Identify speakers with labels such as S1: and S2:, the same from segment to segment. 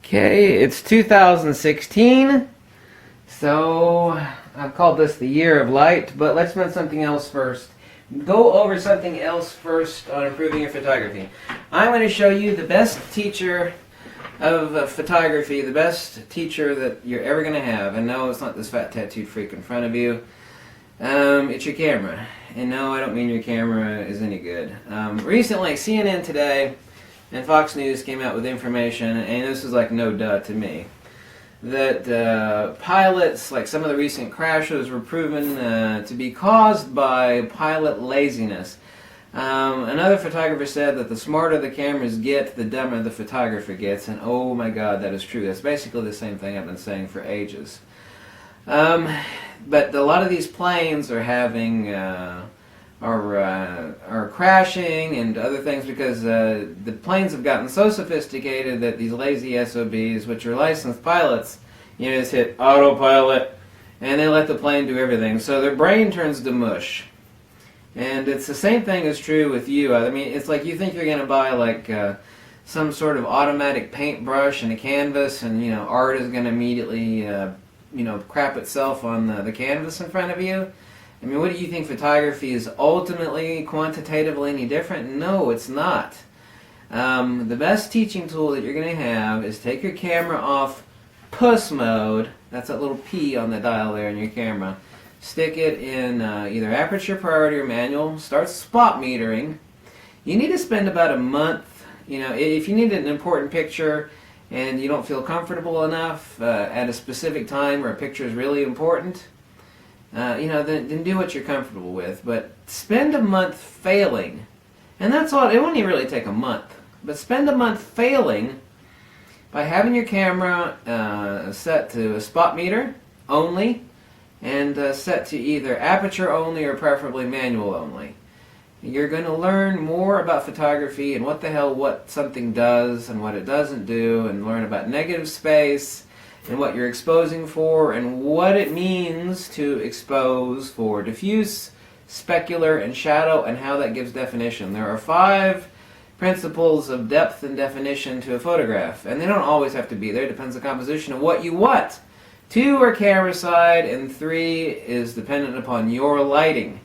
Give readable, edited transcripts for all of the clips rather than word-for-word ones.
S1: Okay, it's 2016, so I've called this the year of light, but let's run something else first. Go over something else first on improving your photography. I'm going to show you the best teacher of photography, the best teacher that you're ever going to have. And no, it's not this fat tattooed freak in front of you. It's your camera. And no, I don't mean your camera is any good. Recently, CNN Today and Fox News came out with information, and this is like no duh to me, that pilots, like some of the recent crashes, were proven to be caused by pilot laziness. Another photographer said that the smarter the cameras get, the dumber the photographer gets, and oh my god, that is true. That's basically the same thing I've been saying for ages. But a lot of these planes are having are crashing and other things because the planes have gotten so sophisticated that these lazy SOBs, which are licensed pilots, just hit autopilot and they let the plane do everything. So their brain turns to mush. And it's the same thing is true with you. I mean, it's like you think you're going to buy like some sort of automatic paintbrush and a canvas, and art is going to immediately crap itself on the canvas in front of you. I mean, what do you think photography is ultimately, quantitatively any different? No, it's not. The best teaching tool that you're going to have is take your camera off puss mode. That's that little P on the dial there in your camera. Stick it in either aperture priority or manual. Start spot metering. You need to spend about a month. If you need an important picture and you don't feel comfortable enough at a specific time where a picture is really important, then do what you're comfortable with. But spend a month failing. And that's all. It won't even really take a month. But spend a month failing by having your camera set to a spot meter only, and set to either aperture only or preferably manual only. You're going to learn more about photography and what something does and what it doesn't do, and learn about negative space and what you're exposing for and what it means to expose for diffuse, specular, and shadow, and how that gives definition. There are 5 principles of depth and definition to a photograph, and they don't always have to be there. It depends on the composition of what you want. 2 are camera side, and 3 is dependent upon your lighting.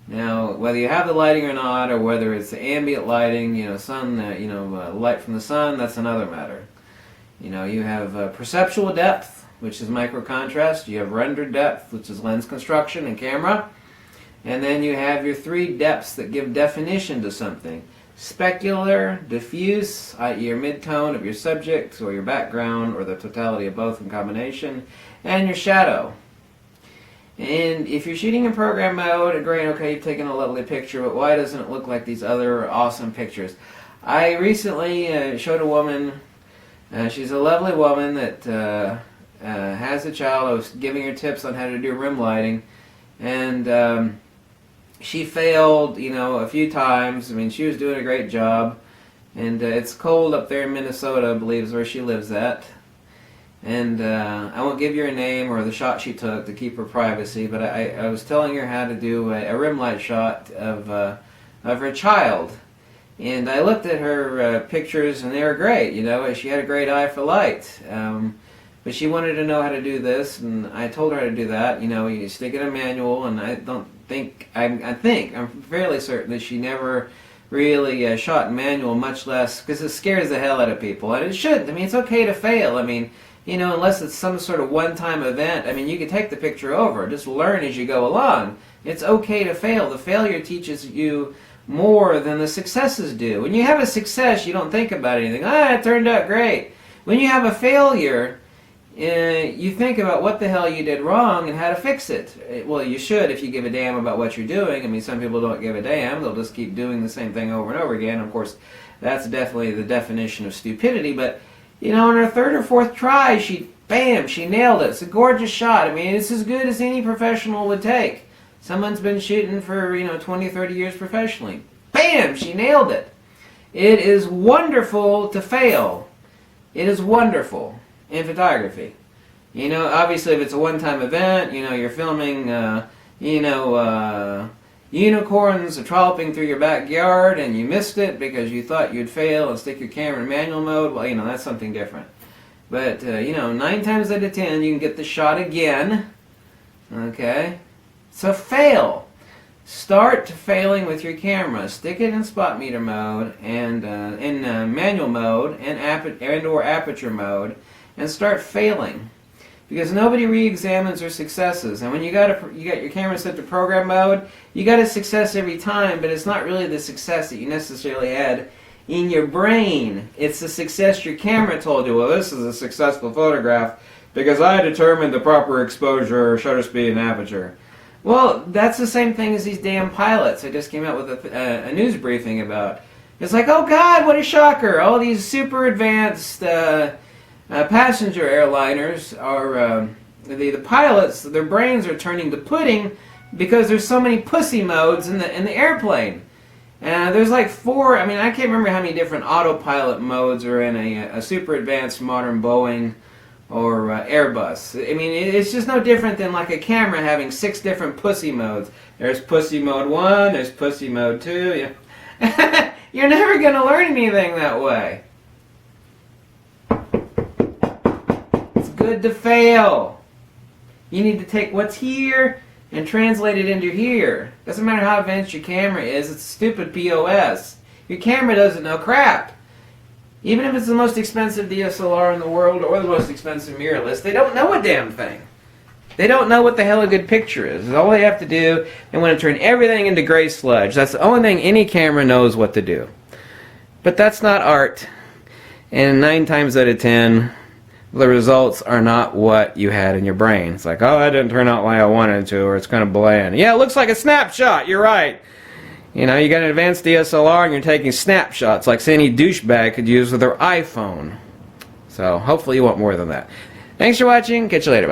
S1: Now, whether you have the lighting or not, or whether it's the ambient lighting, sun, light from the sun, that's another matter. You have perceptual depth, which is micro contrast. You have rendered depth, which is lens construction and camera. And then you have your 3 depths that give definition to something. Specular, diffuse, i.e. your midtone of your subject or your background or the totality of both in combination, and your shadow. And if you're shooting in program mode, great, okay, you've taken a lovely picture, but why doesn't it look like these other awesome pictures? I recently showed a woman, she's a lovely woman that has a child. I was giving her tips on how to do rim lighting, and she failed, a few times. I mean, she was doing a great job, and it's cold up there in Minnesota, I believe is where she lives at. And I won't give you her name or the shot she took to keep her privacy, but I was telling her how to do a rim light shot of her child. And I looked at her pictures, and they were great. She had a great eye for light. But she wanted to know how to do this, and I told her how to do that. You stick it in a manual, and I'm fairly certain that she never really shot in manual, much less, because it scares the hell out of people. And it shouldn't. I mean, it's okay to fail. I mean, unless it's some sort of one-time event. I mean, you can take the picture over. Just learn as you go along. It's okay to fail. The failure teaches you more than the successes do. When you have a success, you don't think about anything. It turned out great. When you have a failure, you think about what the hell you did wrong and how to fix it. Well, you should if you give a damn about what you're doing. I mean, some people don't give a damn. They'll just keep doing the same thing over and over again. Of course, that's definitely the definition of stupidity. But, on her 3rd or 4th try, she nailed it. It's a gorgeous shot. I mean, it's as good as any professional would take. Someone's been shooting for, 20, 30 years professionally. Bam! She nailed it. It is wonderful to fail. It is wonderful in photography. Obviously if it's a one-time event, you're filming, unicorns are trolloping through your backyard and you missed it because you thought you'd fail and stick your camera in manual mode, well, that's something different. But, 9 times out of 10, you can get the shot again. Okay? So fail. Start failing with your camera. Stick it in spot meter mode and in manual mode and or aperture mode, and start failing. Because nobody re-examines their successes, and when you got your camera set to program mode, you got a success every time, but it's not really the success that you necessarily had in your brain. It's the success your camera told you. Well, this is a successful photograph because I determined the proper exposure, shutter speed, and aperture. Well, that's the same thing as these damn pilots I just came out with a news briefing about. It's like, oh God, what a shocker! All these super advanced passenger airliners are the pilots. Their brains are turning to pudding because there's so many pussy modes in the airplane. There's like 4. I mean, I can't remember how many different autopilot modes are in a super advanced modern Boeing or Airbus. I mean, it's just no different than like a camera having 6 different pussy modes. There's pussy mode 1, there's pussy mode 2. You're never going to learn anything that way. It's good to fail. You need to take what's here and translate it into here. Doesn't matter how advanced your camera is, it's stupid POS. Your camera doesn't know crap. Even if it's the most expensive DSLR in the world or the most expensive mirrorless, they don't know a damn thing. They don't know what the hell a good picture is. All they have to do, they want to turn everything into gray sludge. That's the only thing any camera knows what to do. But that's not art. And 9 times out of 10, the results are not what you had in your brain. It's like, oh, that didn't turn out like I wanted it to, or it's kind of bland. Yeah, it looks like a snapshot. You're right. You got an advanced DSLR and you're taking snapshots like any douchebag could use with their iPhone. So hopefully you want more than that. Thanks for watching. Catch you later. Bye.